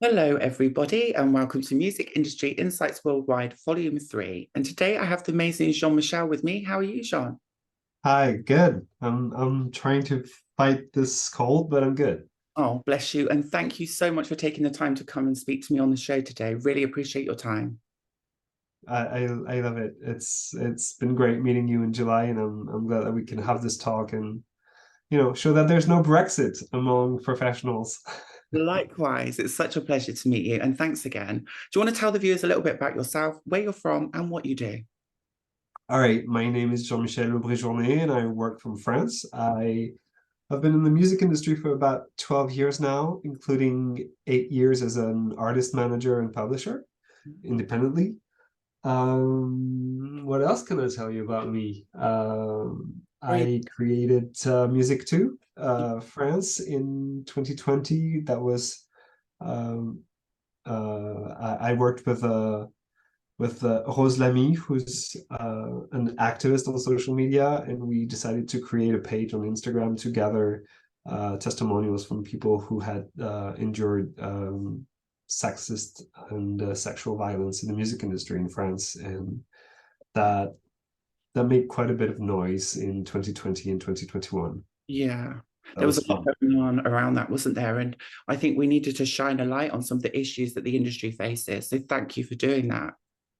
Hello, everybody, and welcome to Music Industry Insights Worldwide, Volume 3. And today I have the amazing Jean-Michel with me. How are you, Jean? Hi, good. I'm trying to fight this cold, but I'm good. Oh, bless you. And thank you so much for taking the time to come and speak to me on the show today. Really appreciate your time. I love it. It's been great meeting you in July, and I'm glad that we can have this talk and show that there's no Brexit among professionals. Likewise, it's such a pleasure to meet you. And thanks again. Do you want to tell the viewers a little bit about yourself, where you're from, and what you do? All right, my name is Jean-Michel Aubry Journet, and I work from France. I've been in the music industry for about 12 years now, including 8 years as an artist manager and publisher independently. What else can I tell you about me? Great. I created Music 2, France in 2020. That was I worked with Rose Lamy, who's an activist on social media, and we decided to create a page on Instagram to gather testimonials from people who had endured sexist and sexual violence in the music industry in France, and that that made quite a bit of noise in 2020 and 2021. Yeah. That There was was a lot fun. going on around that, wasn't there? And I think we needed to shine a light on some of the issues that the industry faces. So thank you for doing that.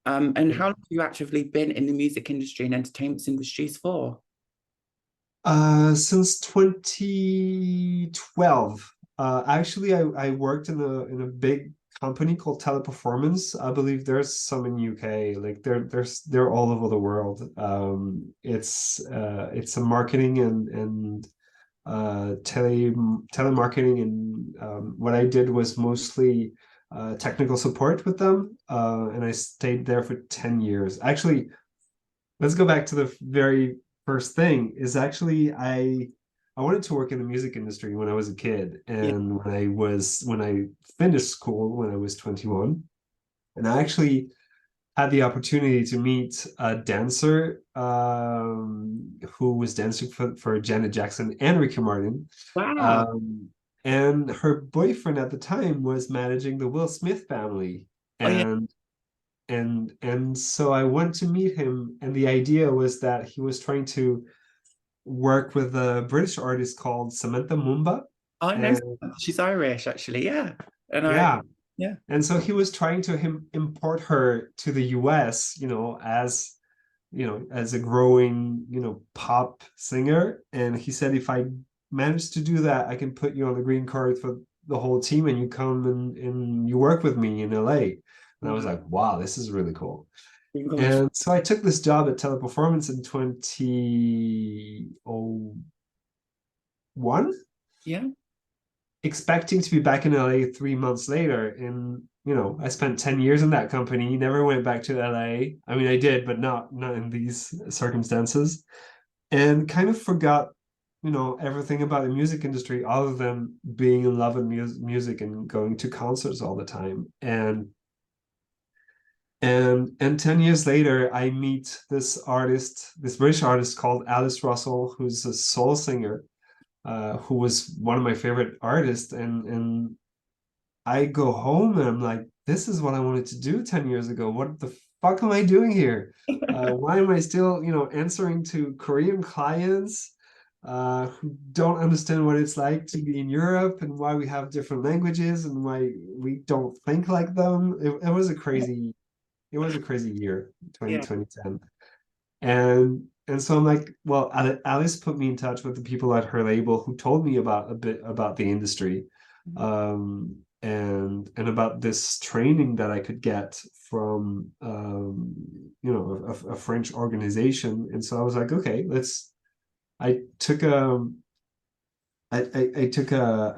And how long have you actively been in the music industry and entertainment industries for? Since 2012. Actually, I worked in a big company called Teleperformance. I believe there's some in UK. Like they're all over the world. It's a marketing and telemarketing, and what I did was mostly technical support with them. And I stayed there for 10 years. Actually, let's go back to the very first thing is actually I wanted to work in the music industry when I was a kid, Yeah. and when I finished school when I was 21, and I actually had the opportunity to meet a dancer who was dancing for Janet Jackson and Ricky Martin. Wow. Um, and her boyfriend at the time was managing the Will Smith family. Oh, yeah. And so I went to meet him, and the idea was that he was trying to work with a British artist called Samantha Mumba. I know And she's Irish, actually. Yeah. And yeah, yeah. and so he was trying to import her to the US, as a growing, pop singer. And he said, if I manage to do that, I can put you on the green card for the whole team, and you come and you work with me in LA. And I was Wow. like, wow, this is really cool. Gosh. And so I took this job at Teleperformance in 2001, Yeah. expecting to be back in LA 3 months later. And I spent 10 years in that company, never went back to LA. I mean, I did, but not in these circumstances, and kind of forgot, everything about the music industry other than being in love with music and going to concerts all the time. And 10 years later, I meet this British artist called Alice Russell, who's a soul singer, who was one of my favorite artists. And I go home and I'm like, this is what I wanted to do 10 years ago. What the fuck am I doing here? Why am I still, answering to Korean clients who don't understand what it's like to be in Europe, and why we have different languages, and why we don't think like them? It was a crazy year, Yeah. 2010. And so I'm like, well, Alice put me in touch with the people at her label who told me about a bit about the industry, and about this training that I could get from a French organization. And so I was like, okay, let's. I took a I took a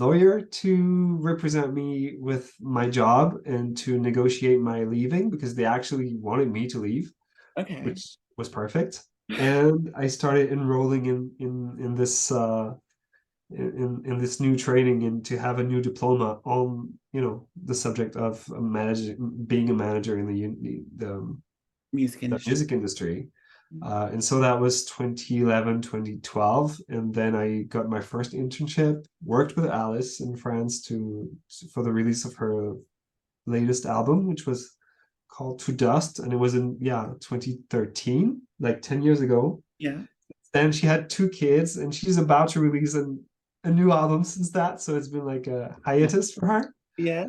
lawyer to represent me with my job and to negotiate my leaving, because they actually wanted me to leave, Okay. which was perfect. And I started enrolling in this new training, and to have a new diploma on the subject of managing being a manager in the Music the industry. music industry. And so that was 2011, 2012. And then I got my first internship, worked with Alice in France for the release of her latest album, which was called To Dust. And it was in, 2013, like 10 years ago. Yeah. Then she had 2 kids and she's about to release a new album since that. So it's been like a hiatus for her. Yeah.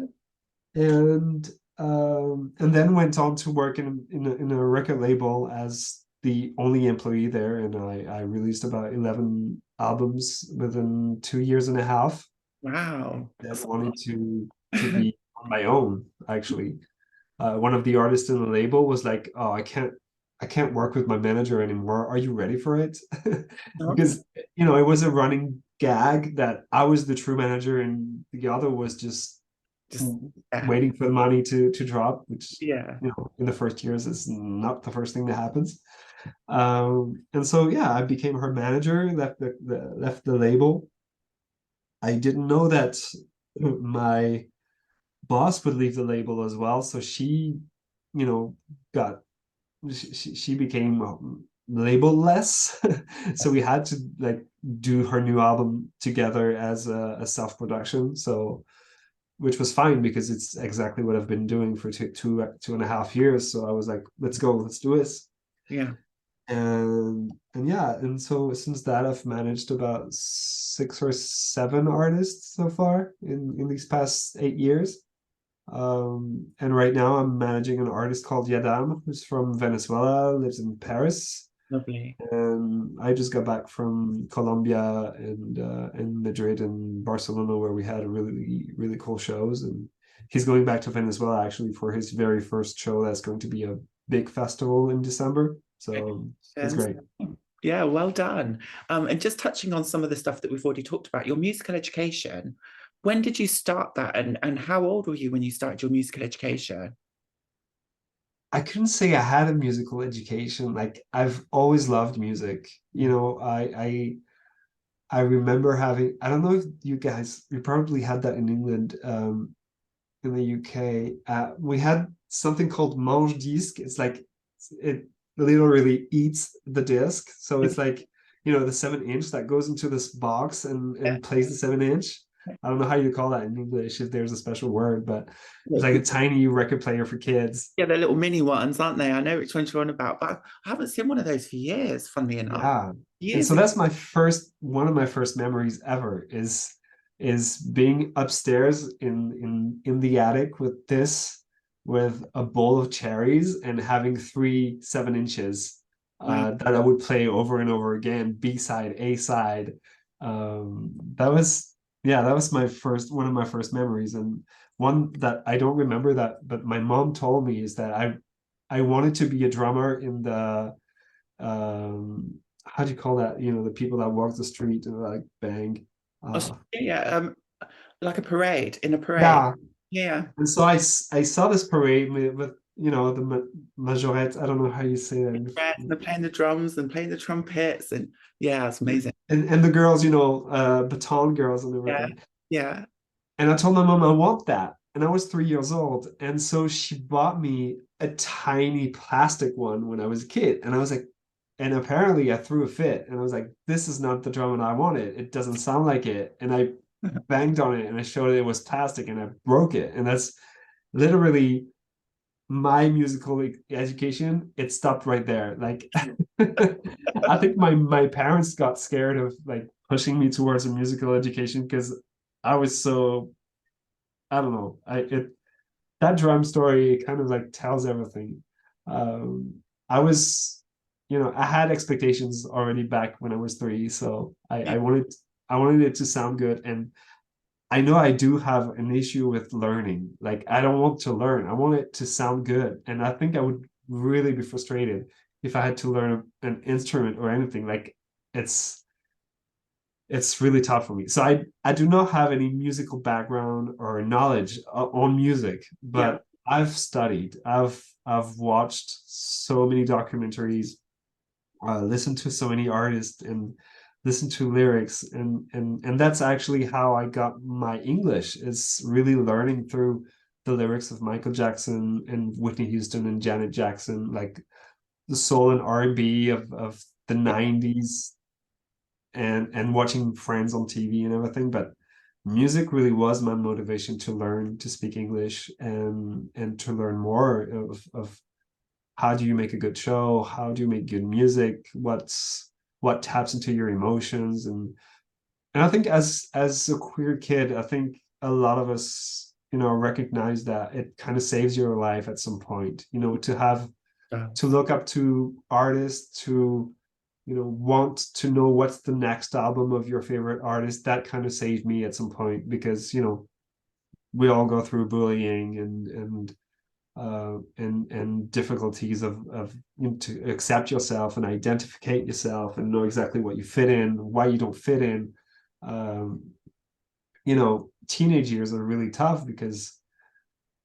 And then went on to work in a record label as the only employee there, and I released about 11 albums within 2 years and a half. Wow. I wanted to be on my own, actually. One of the artists in the label was like, "Oh, I can't work with my manager anymore. Are you ready for it?" Because it was a running gag that I was the true manager and the other was just waiting for the money to drop, which in the first years is not the first thing that happens. And so I became her manager, left the label. I didn't know that my boss would leave the label as well, so she got she became label-less. So we had to like do her new album together as a self-production, so which was fine because it's exactly what I've been doing for two and a half years. So I was like, let's go, let's do this. Yeah. And so since that I've managed about 6 or 7 artists so far in these past 8 years. And right now I'm managing an artist called YADAM, who's from Venezuela, lives in Paris. Lovely. And I just got back from Colombia and Madrid and Barcelona, where we had really, really cool shows. And he's going back to Venezuela actually for his very first show. That's going to be a big festival in December. So it's great. Yeah, well done. And just touching on some of the stuff that we've already talked about, your musical education, when did you start that? And how old were you when you started your musical education? I couldn't say I had a musical education. Like I've always loved music. I remember having, I don't know if you probably had that in England, in the UK. We had something called mange disque. It's like it literally eats the disc. So it's like, the 7-inch that goes into this box and plays the 7-inch. I don't know how you call that in English, if there's a special word, but it's like a tiny record player for kids. Yeah, they're little mini ones, aren't they? I know which ones you're on about, but I haven't seen one of those for years, funnily enough. Yeah. And so that's one of my first memories ever is being upstairs in the attic with a bowl of cherries and having 3 7-inches that I would play over and over again, B side, A side. That was one of my first memories, and one that I don't remember but my mom told me is that I wanted to be a drummer in the how do you call that? The people that walk the street and like bang. Like a parade, in a parade. Yeah. Yeah. And so I saw this parade with the majorette. I don't know how you say that. And they're playing the drums and playing the trumpets, and yeah, it's amazing. And the girls, baton girls and everything. Yeah. And I told my mom I want that. And I was 3 years old. And so she bought me a tiny plastic one when I was a kid. And I was like, and apparently I threw a fit. And I was like, this is not the drum I wanted. It doesn't sound like it. And I banged on it and I showed it was plastic and I broke it. And that's literally my musical education. It stopped right there. Like I think my parents got scared of like pushing me towards a musical education because I was so, I don't know. That drum story kind of like tells everything. I was, I had expectations already back when I was 3, so I wanted it to sound good, and I know I do have an issue with learning. Like I don't want to learn. I want it to sound good, and I think I would really be frustrated if I had to learn an instrument or anything. Like it's really tough for me. So I do not have any musical background or knowledge on music, but I've studied. I've watched so many documentaries, listened to so many artists, and listened to lyrics, and that's actually how I got my English. It's really learning through the lyrics of Michael Jackson and Whitney Houston and Janet Jackson, like the soul and R&B of the 90s and watching Friends on TV and everything, but music really was my motivation to learn to speak English and to learn more of how do you make a good show, how do you make good music, what taps into your emotions. And I think as a queer kid, I think a lot of us, you know, recognize that it kind of saves your life at some point, you know, to have to look up to artists, to, you know, want to know what's the next album of your favorite artist. That kind of saved me at some point, because, you know, we all go through bullying and difficulties of you know, to accept yourself and identify yourself and know exactly what you fit in, why you don't fit in. You know, teenage years are really tough because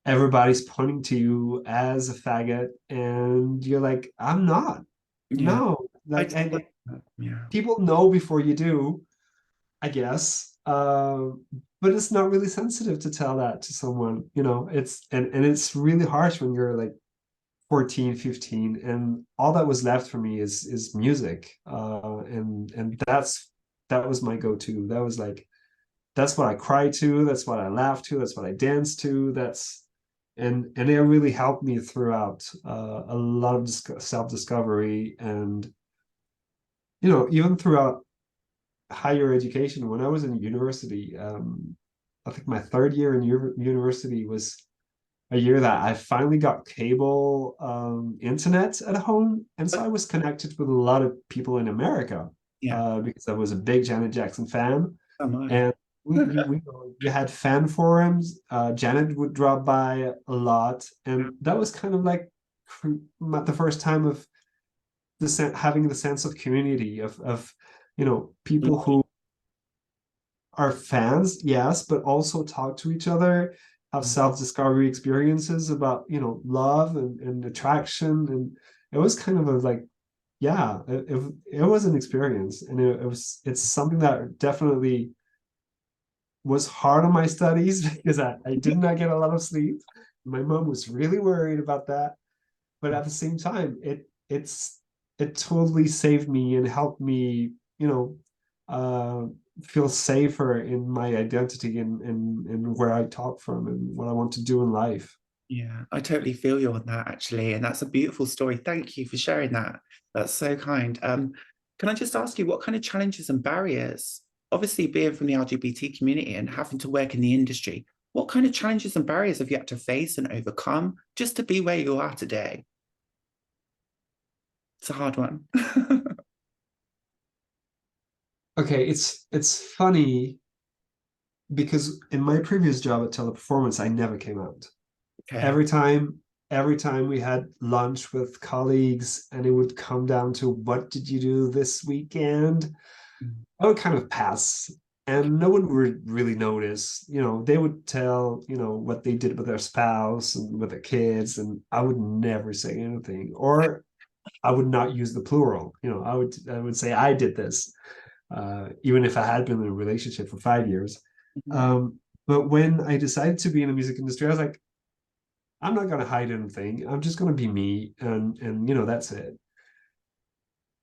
everybody's pointing to you as a faggot, and you're like, I'm not. Yeah. No, like, and Yeah. people know before you do, I guess. But it's not really sensitive to tell that to someone, you know. It's and it's really harsh when you're like 14, 15, and all that was left for me is music. And that was my go-to. That was like, that's what I cry to, that's what I laugh to, that's what I dance to. That's and it really helped me throughout a lot of self-discovery, and, you know, even throughout higher education. When I was in university, I think my third year in university was a year that I finally got cable internet at home, and so I was connected with a lot of people in America, Yeah. because I was a big Janet Jackson fan, Am I? and we had fan forums. Janet would drop by a lot, and that was kind of like the first time of having the sense of community of, you know, people who are fans, yes, but also talk to each other, have self-discovery experiences about, you know, love and attraction. And it was kind of a like, yeah, it was an experience. And it's something that definitely was hard on my studies because I did not get a lot of sleep. My mom was really worried about that. But at the same time, it totally saved me and helped me, you know, feel safer in my identity and where I talk from and what I want to do in life. Yeah, I totally feel you on that actually. And that's a beautiful story. Thank you for sharing that. That's so kind. Can I just ask you what kind of challenges and barriers, obviously being from the LGBT community and having to work in the industry, what kind of challenges and barriers have you had to face and overcome just to be where you are today? It's a hard one. Okay, it's funny because in my previous job at Teleperformance, I never came out. Okay. Every time we had lunch with colleagues and it would come down to what did you do this weekend, I would kind of pass, and no one would really notice. You know, they would tell, you know, what they did with their spouse and with their kids, and I would never say anything, or I would not use the plural. You know, I would say I did this, even if I had been in a relationship for 5 years. But when I decided to be in the music industry, I was like, I'm not going to hide anything. I'm just going to be me, and you know, that's it.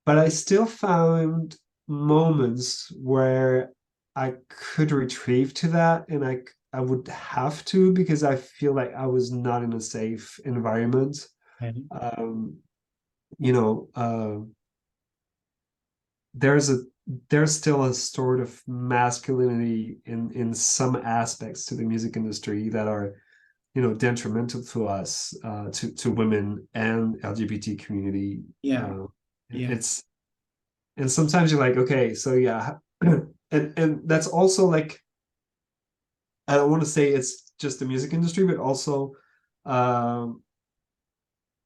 But I still found moments where I could retrieve to that, and I would have to, because I feel like I was not in a safe environment. Okay. Um, you know, there's a there's still a sort of masculinity in some aspects to the music industry that are, you know, detrimental to us, to women and LGBT community. Yeah. Uh, Yeah. it's and sometimes you're like, okay, so yeah, and that's also like, I don't want to say it's just the music industry, but also um,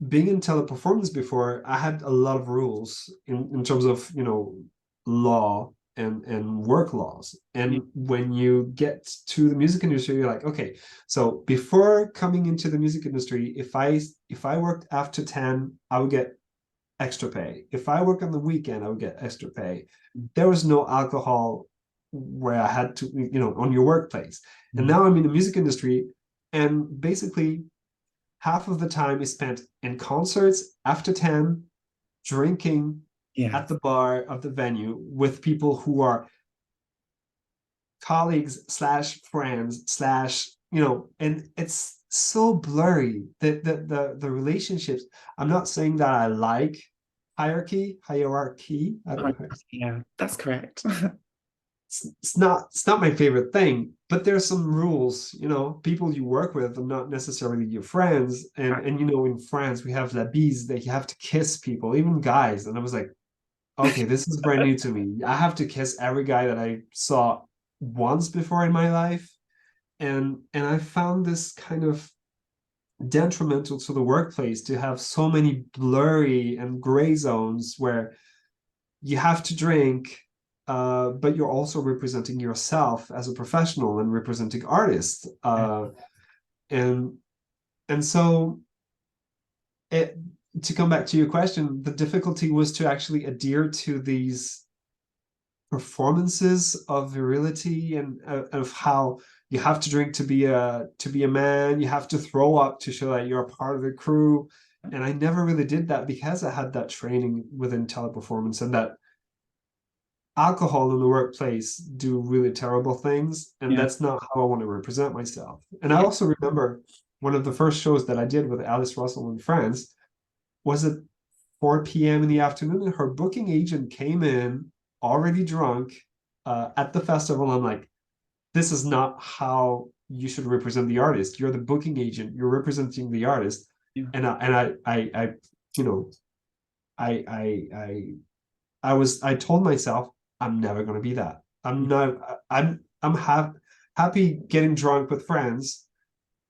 being in teleperformance before, I had a lot of rules in terms of, you know, law and work laws. Yeah. And when you get to the music industry, you're like, okay, so before coming into the music industry, if I worked after 10, I would get extra pay. If I work on the weekend, I would get extra pay. There was no alcohol where I had to, you know, on your workplace. And now I'm in the music industry, and basically half of the time is spent in concerts after 10, drinking Yeah. at the bar of the venue with people who are colleagues slash friends slash, you know, and it's so blurry that the relationships. I'm not saying that I like hierarchy. I don't know. Yeah, that's correct. It's not my favorite thing, but there's some rules, you know, people you work with are not necessarily your friends. And you know, in France we have la bise, that you have to kiss people, even guys. And I was like, okay, this is brand new to me. I have to kiss every guy that I saw once before in my life. And I found this kind of detrimental to the workplace to have so many blurry and gray zones where you have to drink, but you're also representing yourself as a professional and representing artists. And and so it, to come back to your question, the difficulty was to actually adhere to these performances of virility and of how you have to drink to be a man, you have to throw up to show that you're a part of the crew. And I never really did that because I had that training within teleperformance, and that alcohol in the workplace do really terrible things, and Yeah. that's not how I want to represent myself. And I Yeah. also remember one of the first shows that I did with Alice Russell in France was at 4 p.m. in the afternoon, and her booking agent came in already drunk at the festival. I'm like, this is not how you should represent the artist. You're the booking agent. You're representing the artist. Yeah. And I you know, I told myself I'm never going to be that. I'm not. Happy getting drunk with friends,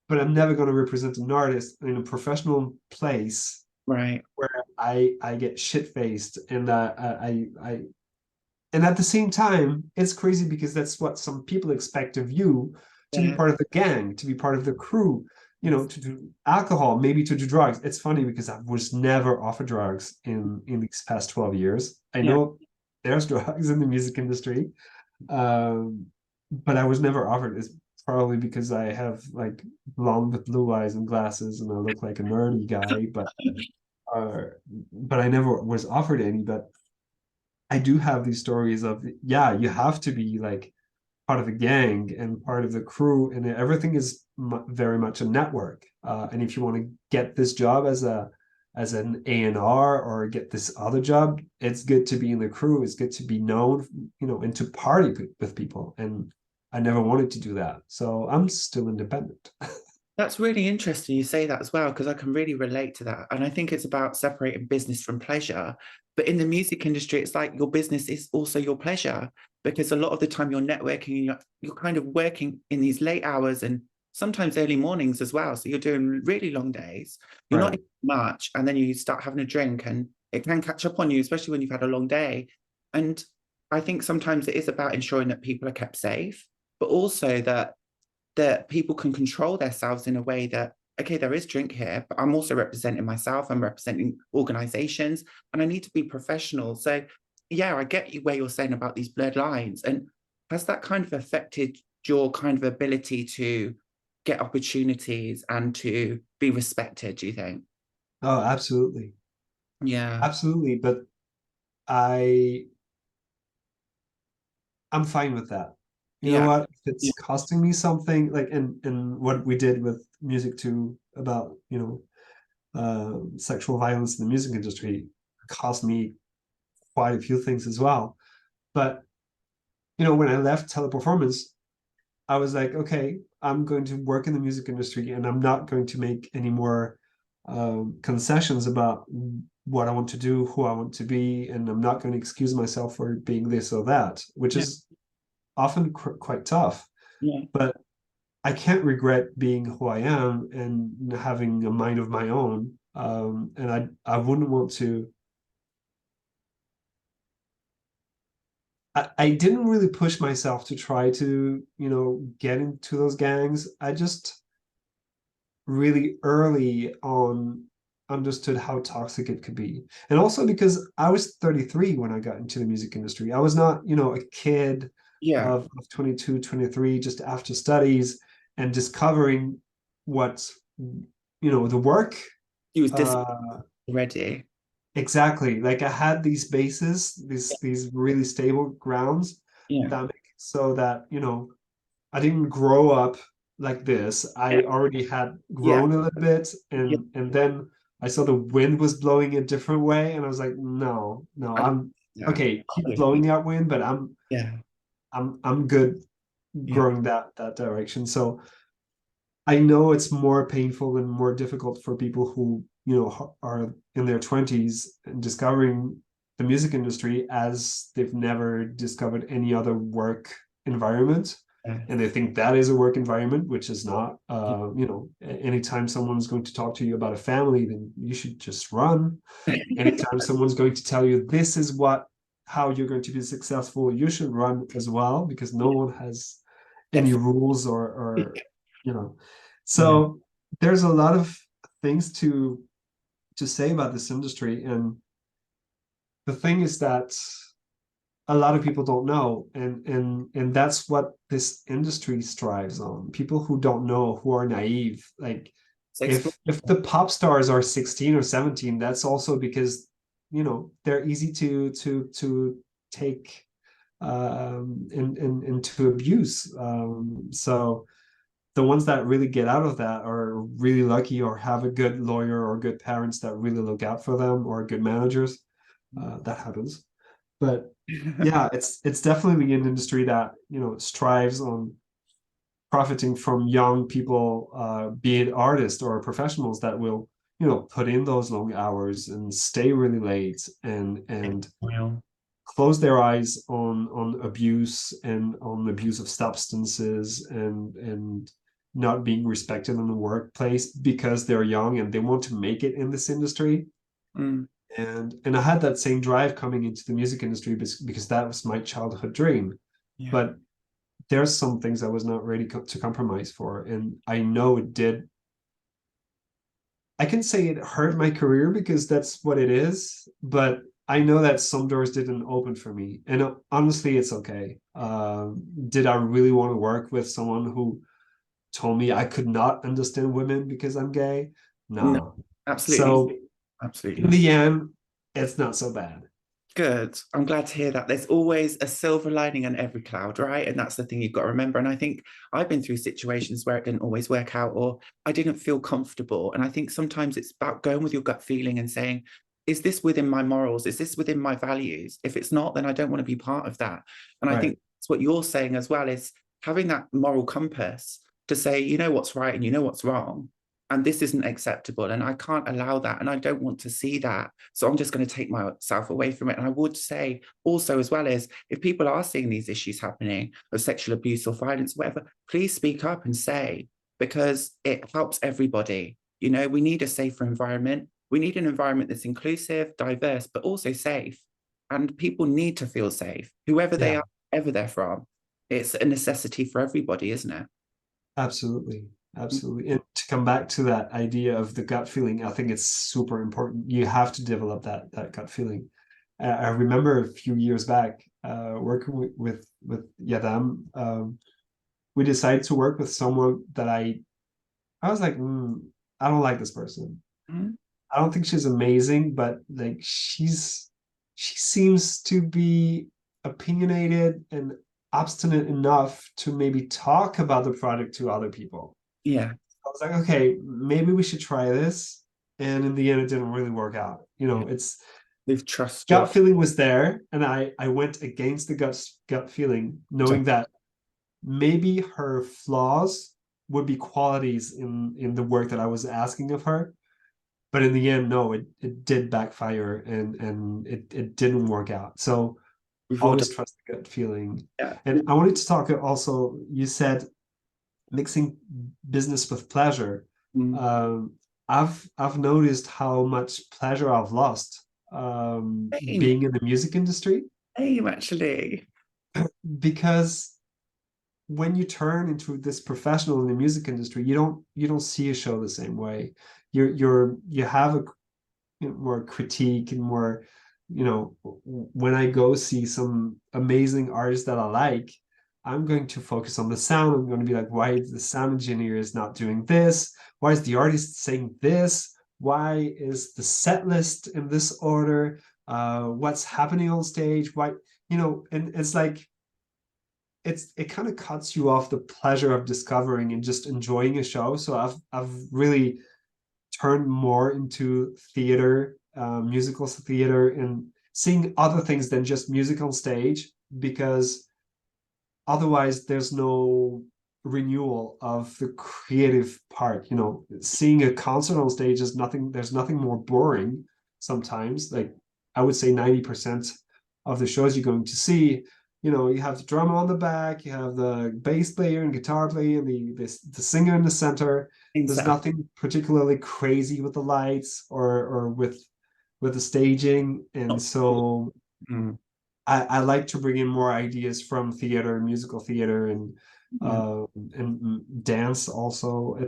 but I'm never going to represent an artist in a professional place Right. where I get shit faced. And I and at the same time, it's crazy because that's what some people expect of you, to be Yeah. part of the gang, to be part of the crew, you know, to do alcohol, maybe to do drugs. It's funny because I was never offered drugs in these past 12 years. I Yeah. know there's drugs in the music industry, but I was never offered. It's probably because I have like blonde with blue eyes and glasses and I look like a nerdy guy, uh, but I never was offered any. But I do have these stories of, yeah, you have to be like part of the gang and part of the crew, and everything is very much a network. And if you want to get this job as an A&R or get this other job, it's good to be in the crew. It's good to be known, you know, and to party with people. And I never wanted to do that, so I'm still independent. That's really interesting you say that as well, because I can really relate to that. And I think it's about separating business from pleasure. But in the music industry, it's like your business is also your pleasure, because a lot of the time you're networking and you're kind of working in these late hours and sometimes early mornings as well. So you're doing really long days. You're not Right. eating much, and then you start having a drink and it can catch up on you, especially when you've had a long day. And I think sometimes it is about ensuring that people are kept safe, but also that people can control themselves in a way that, okay, there is drink here, but I'm also representing myself, I'm representing organizations, and I need to be professional. So yeah, I get you where you're saying about these blurred lines. And has that kind of affected your kind of ability to get opportunities and to be respected, do you think? Oh, absolutely. Yeah. Absolutely. But I I'm fine with that. You know Yeah. what? If Yeah. it's costing me something, like in what we did with music too, about, you know, sexual violence in the music industry, cost me quite a few things as well. But you know, when I left teleperformance, I was like, okay, I'm going to work in the music industry, and I'm not going to make any more concessions about what I want to do, who I want to be, and I'm not going to excuse myself for being this or that, which Yeah. is often quite tough. Yeah. But I can't regret being who I am and having a mind of my own. And I wouldn't want to. I didn't really push myself to try to, you know, get into those gangs. I just really early on understood how toxic it could be. And also because I was 33 when I got into the music industry. I was not, you know, a kid Yeah. of 22, 23, just after studies and discovering what, you know, the work. He was disciplined Uh, already. exactly. Like I had these bases, these really stable grounds Yeah. that make it so that, I didn't grow up like this. Yeah. I already had Yeah. grown a little bit, Yeah. and then I saw the wind was blowing a different way, and I was like, no, no, I, I'm yeah. okay. Keep blowing that wind, but Yeah. I'm good Yeah. growing that direction. So I know it's more painful and more difficult for people who, are in their 20s and discovering the music industry as they've never discovered any other work environment. Yeah. And they think that is a work environment, which is not. Anytime someone's going to talk to you about a family, then you should just run. Anytime someone's going to tell you this is how you're going to be successful, you should run as well, because no one has any rules or you know Yeah. so there's a lot of things to say about this industry, and the thing is that a lot of people don't know, and that's what this industry strives on. People who don't know, who are naive, like So if the pop stars are 16 or 17, that's also because they're easy to take into abuse. So the ones that really get out of that are really lucky, or have a good lawyer or good parents that really look out for them, or good managers. That happens. But yeah, it's definitely an industry that strives on profiting from young people, be it artists or professionals that will put in those long hours and stay really late and Well, close their eyes on abuse and on abuse of substances and not being respected in the workplace because they're young and they want to make it in this industry. mm, And I had that same drive coming into the music industry because that was my childhood dream. yeah. But there's some things I was not ready to compromise for, and I know it did. I can say it hurt my career because that's what it is, but I know that some doors didn't open for me, and honestly, it's okay. Did I really want to work with someone who told me I could not understand women because I'm gay? No, No. absolutely. So Absolutely in not. the end, it's not so bad. Good. I'm glad to hear that. There's always a silver lining on every cloud, right? And that's the thing you've got to remember. And I think I've been through situations where it didn't always work out, or I didn't feel comfortable. And I think sometimes it's about going with your gut feeling and saying, is this within my morals? Is this within my values? If it's not, then I don't want to be part of that. And I Right. think that's what you're saying as well, is having that moral compass to say, you know what's right and you know what's wrong. And this isn't acceptable. And I can't allow that. And I don't want to see that. So I'm just going to take myself away from it. And I would say also, as well, as if people are seeing these issues happening of sexual abuse or violence, whatever, please speak up and say, because it helps everybody. We need a safer environment. We need an environment that's inclusive, diverse, but also safe. And people need to feel safe, whoever they Yeah. are, wherever they're from. It's a necessity for everybody, isn't it? Absolutely. Absolutely. And to come back to that idea of the gut feeling, I think it's super important. You have to develop that gut feeling. I remember a few years back, working with YADAM. We decided to work with someone that I was like, I don't like this person. Mhm. I don't think she's amazing, but like she seems to be opinionated and obstinate enough to maybe talk about the product to other people. Yeah, I was like, okay, maybe we should try this. And in the end, it didn't really work out. yeah. It's With trust gut your feeling was there, and I went against the gut feeling, knowing that maybe her flaws would be qualities in the work that I was asking of her. But in the end, no, it did backfire, and it didn't work out. So we've all done. always trust the gut feeling. Yeah. And I wanted to talk also, you said mixing business with pleasure. Mm. Um, I've noticed how much pleasure I've lost Same, being in the music industry, same actually. because when you turn into this professional in the music industry, you don't see a show the same way. You have a more critique and more, when I go see some amazing artists that I like, I'm going to focus on the sound. I'm going to be like, why is the sound engineer is not doing this? Why is the artist saying this? why is the set list in this order, what's happening on stage, why, you know, and it's like, it kind of cuts you off the pleasure of discovering and just enjoying a show. So I've really turned more into theater, musical theater, and seeing other things than just music on stage, because otherwise there's no renewal of the creative part. You know, seeing a concert on stage is nothing, there's nothing more boring sometimes. Like, I would say 90% of the shows you're going to see, you know, you have the drummer on the back, you have the bass player and guitar player and the singer in the center. There's Exactly. nothing particularly crazy with the lights or with the staging. And Not- so Mm, I like to bring in more ideas from theater, musical theater, mm, and dance also.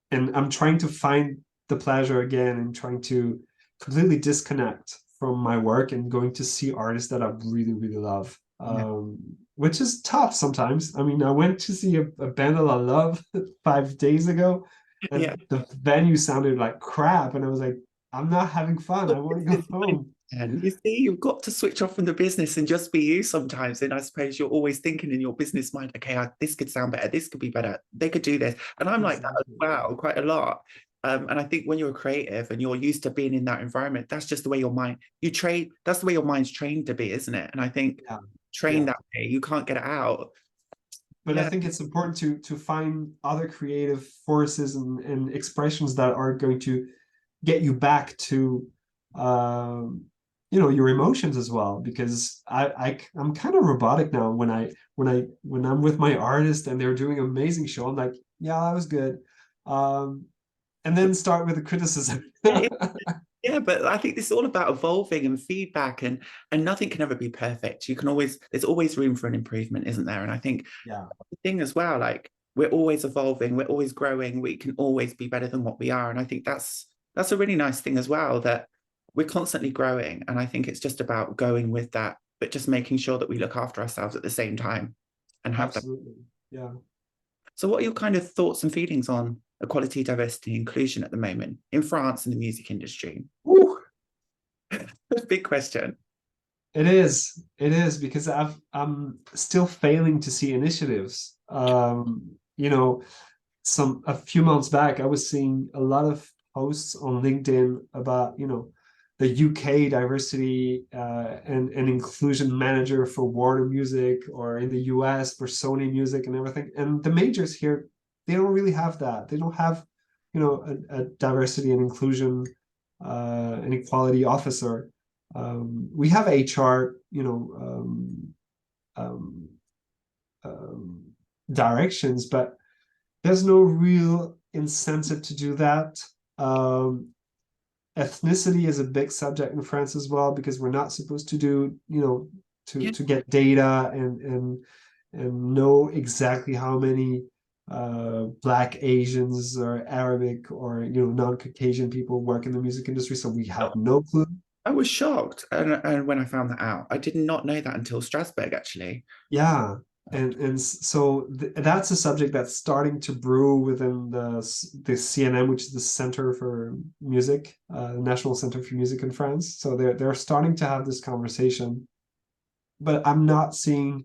And I'm trying to find the pleasure again and trying to completely disconnect from my work and going to see artists that I really, really love. yeah. Which is tough sometimes. I mean, I went to see a band that I love 5 days ago, Yeah. and the venue sounded like crap. And I was like, I'm not having fun. I want to go Business mind. home. And you see, you've got to switch off from the business and just be you sometimes. And I suppose you're always thinking in your business mind, okay, this could sound better, this could be better, they could do this. And I'm like that as Exactly. well, quite a lot. And I think when you're creative and you're used to being in that environment, that's just the way your mind, that's the way your mind's trained to be, isn't it? And I think Yeah. trained Yeah. that way, you can't get it out. But I Yeah. think it's important to find other creative forces and expressions that are going to get you back to you know, your emotions as well, because I'm kind of robotic now. When I'm with my artist and they're doing an amazing show, I'm like, yeah, that was good, and then start with the criticism. Yeah, but I think this is all about evolving and feedback, and nothing can ever be perfect. You can always There's always room for an improvement, isn't there? And I think Yeah, the thing as well, like we're always evolving, we're always growing, we can always be better than what we are. And I think that's a really nice thing as well, that we're constantly growing. And I think it's just about going with that, but just making sure that we look after ourselves at the same time and have that. absolutely. Yeah. So what are your kind of thoughts and feelings on equality, diversity, inclusion at the moment in France in the music industry? Woo. Big question. It is because I'm still failing to see initiatives. You know, a few months back, I was seeing a lot of posts on LinkedIn about, you know, the UK diversity and inclusion manager for Warner Music, or in the US for Sony Music and everything. And the majors here, they don't really have that. They don't have, you know, a diversity and inclusion and equality officer. We have HR, you know, um, um, directions, but there's no real incentive to do that. Um, Ethnicity is a big subject in France as well, because we're not supposed to do, you know, Yeah. to get data and know exactly how many Black, Asians, or Arabic, or, you know, non-Caucasian people work in the music industry. So we have no clue. I was shocked, and when I found that out, I did not know that until Strasbourg, actually. Yeah. And so that's a subject that's starting to brew within the CNM, which is the Center for Music, National Center for Music in France. So they're starting to have this conversation, but I'm seeing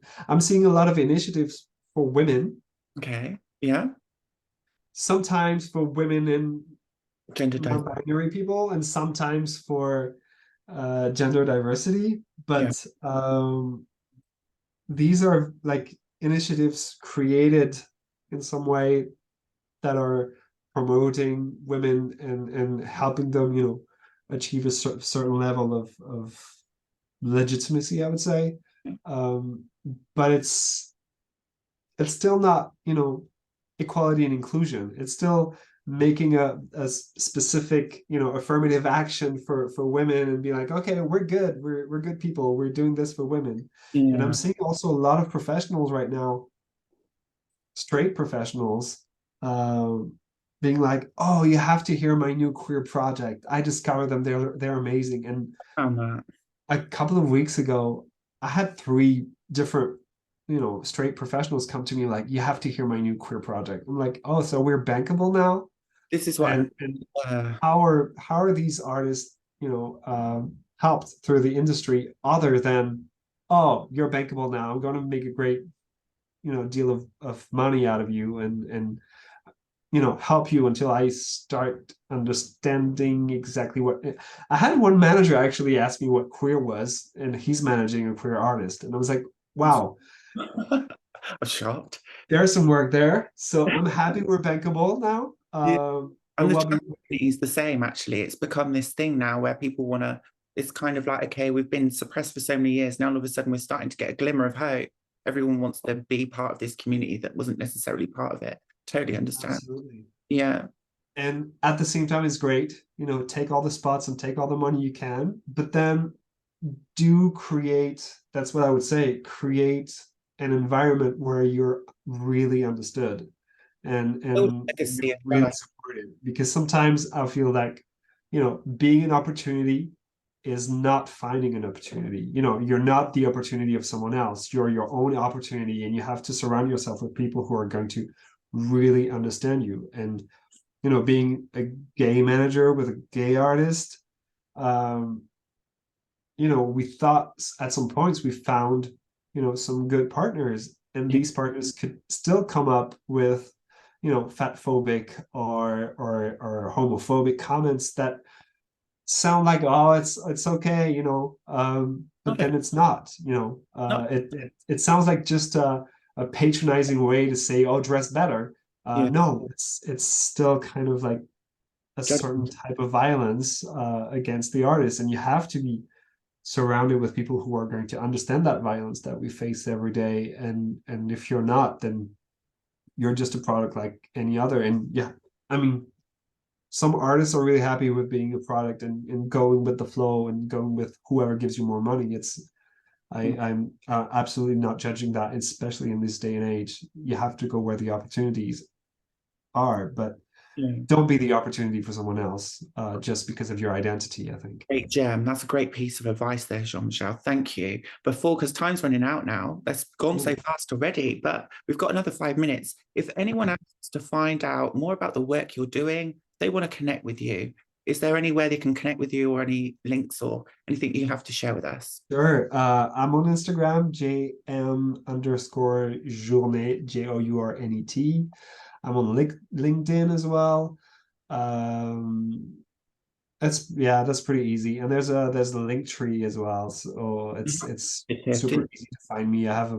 a lot of initiatives for women, Okay. Yeah. sometimes for women and Gender diversity. non-binary people, and sometimes for gender diversity. Yeah. But these are like initiatives created in some way that are promoting women and helping them, you know, achieve a certain level of legitimacy, I would say. um, but it's still not, you know, equality and inclusion. It's still making a specific, you know, affirmative action for women, and be like, okay, we're good, we're good people, we're doing this for women. And I'm Yeah. seeing also a lot of professionals right now, straight professionals, um, being like, oh, you have to hear my new queer project, I discovered them, they're amazing. And Found that. a couple of weeks ago, I had three different, you know, straight professionals come to me like, you have to hear my new queer project. I'm like, oh, so we're bankable now? This is what And uh, how are these artists, helped through the industry other than, oh, you're bankable now, I'm going to make a great, deal of money out of you, and help you until I start understanding exactly what. I had one manager actually ask me what queer was, and he's managing a queer artist, and I was like, wow, I'm shocked. there's some work there. So I'm happy we're bankable now. Yeah. But And the what trust community is the same, actually. It's become this thing now where people want to, it's kind of like, okay, we've been suppressed for so many years. Now all of a sudden we're starting to get a glimmer of hope. Everyone wants to be part of this community that wasn't necessarily part of it. Totally understand. absolutely. Yeah. And at the same time, it's great, take all the spots and take all the money you can, but then do create, that's what I would say, create an environment where you're really understood Build and legacy you're as really well. supported. Because sometimes I feel like, being an opportunity is not finding an opportunity. You're not the opportunity of someone else. You're your own opportunity, and you have to surround yourself with people who are going to really understand you. And being a gay manager with a gay artist, um, we thought at some points we found, some good partners, and these partners could still come up with, fat phobic or homophobic comments that sound like, oh, it's okay, but then it's not, Not, it sounds like just a patronizing way to say, oh, dress better. yeah. No, it's still kind of like a certain Judgment. type of violence against the artist, and you have to be surrounded with people who are going to understand that violence that we face every day. And if you're not, then you're just a product like any other. And yeah, I mean, some artists are really happy with being a product and going with the flow and going with whoever gives you more money. I'm absolutely not judging that, especially in this day and age. You have to go where the opportunities are, but Yeah. don't be the opportunity for someone else just because of your identity, I think. Great gem. That's a great piece of advice there, Jean-Michel. Thank you. Before, because time's running out now. That's gone so fast already, but we've got another 5 minutes. If anyone else wants to find out more about the work you're doing, they want to connect with you. Is there anywhere they can connect with you, or any links or anything you have to share with us? Sure. I'm on Instagram, JM_Journet, JOURNET. I'm on LinkedIn as well. Um, that's pretty easy. And there's the link tree as well. So it's super easy to find me. I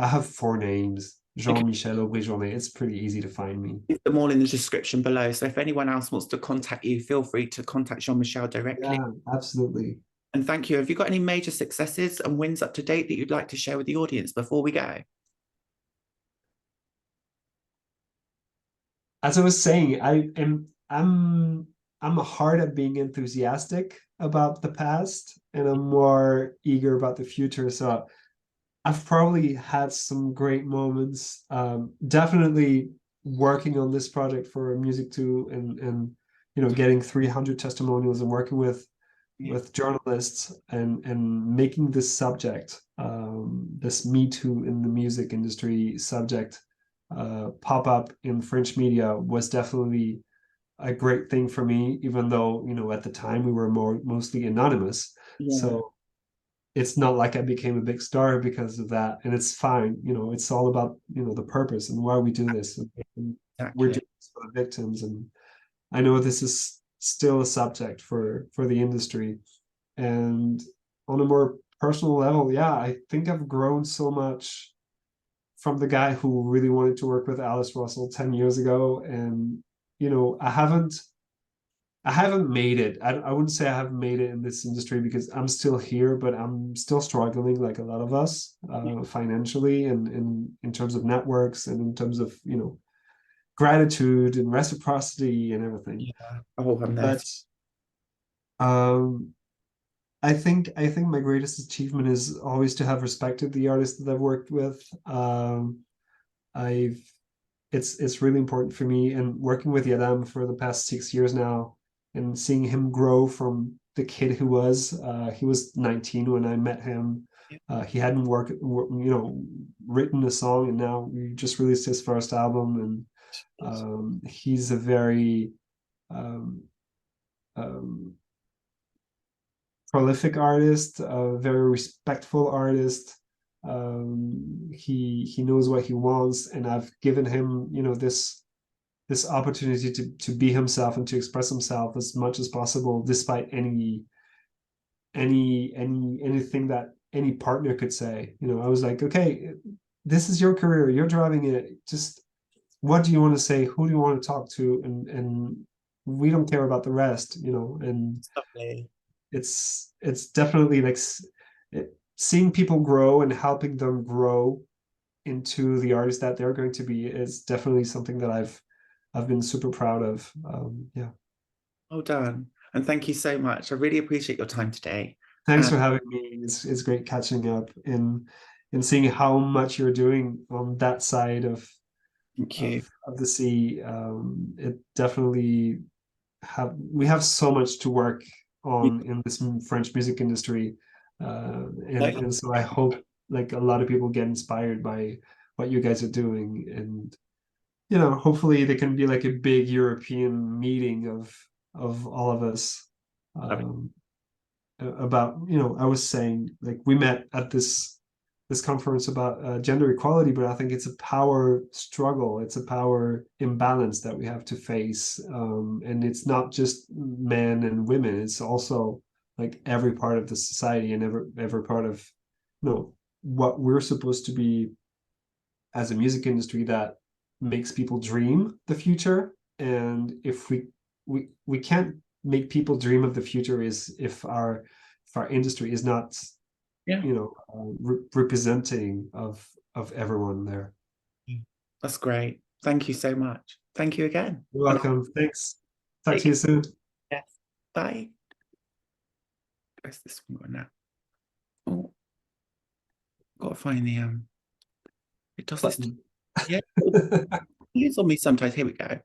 have 4 names. Okay, Jean-Michel Aubry Journet. It's pretty easy to find me. leave them all in the description below. So if anyone else wants to contact you, feel free to contact Jean-Michel directly. Yeah, absolutely. And thank you. Have you got any major successes and wins up to date that you'd like to share with the audience before we go? As I was saying, I'm hard at being enthusiastic about the past, and I'm more eager about the future. So I've probably had some great moments. Definitely working on this project for Music 2, and getting 300 testimonials and working with journalists and making this subject, this Me Too in the music industry subject, pop up in French media was definitely a great thing for me, even though, at the time we were mostly anonymous. Yeah, So it's not like I became a big star because of that. And it's fine. It's all about, the purpose and why we do this. And we're exactly. doing this for the victims. And I know this is still a subject for the industry. And on a more personal level, yeah, I think I've grown so much from the guy who really wanted to work with Alice Russell 10 years ago. And, I haven't made it. I wouldn't say I haven't made it in this industry because I'm still here, but I'm still struggling like a lot of us, financially and in terms of networks and in terms of, gratitude and reciprocity and everything. Yeah. Oh, I'm there. But um, I think my greatest achievement is always to have respected the artists that I've worked with. I've it's really important for me, and working with YADAM for the past 6 years now, and seeing him grow from the kid he was 19 when I met him. He hadn't written a song, and now we just released his first album, and He's a very prolific artist, a very respectful artist. He knows what he wants, and I've given him, you know, this opportunity to be himself and to express himself as much as possible, despite anything that any partner could say. You know, I was like, okay, this is your career, you're driving it. Just what do you want to say? Who do you want to talk to? And we don't care about the rest, you know. And Lovely. it's definitely like seeing people grow and helping them grow into the artist that they're going to be is definitely something that I've been super proud of. Yeah. Well done. And thank you so much. I really appreciate your time today. Thanks for having me. It's great catching up and seeing how much you're doing on that side of Thank you. the sea. It definitely we have so much to work on in this French music industry, and so I hope like a lot of people get inspired by what you guys are doing, and you know, hopefully there can be like a big European meeting of all of us. About, you know, I was saying like we met at this conference about gender equality, but I think it's a power struggle, it's a power imbalance that we have to face, and it's not just men and women, it's also like every part of the society and every part of, you know, what we're supposed to be as a music industry that makes people dream the future. And if we can't make people dream of the future is if our industry is not, you know, representing of everyone there. That's great. Thank you so much. Thank you again. You're welcome. Thanks. Talk to you soon. Yes. Bye. Where's this one going now? Oh, gotta find the it does this. Yeah. It's on me sometimes. Here we go.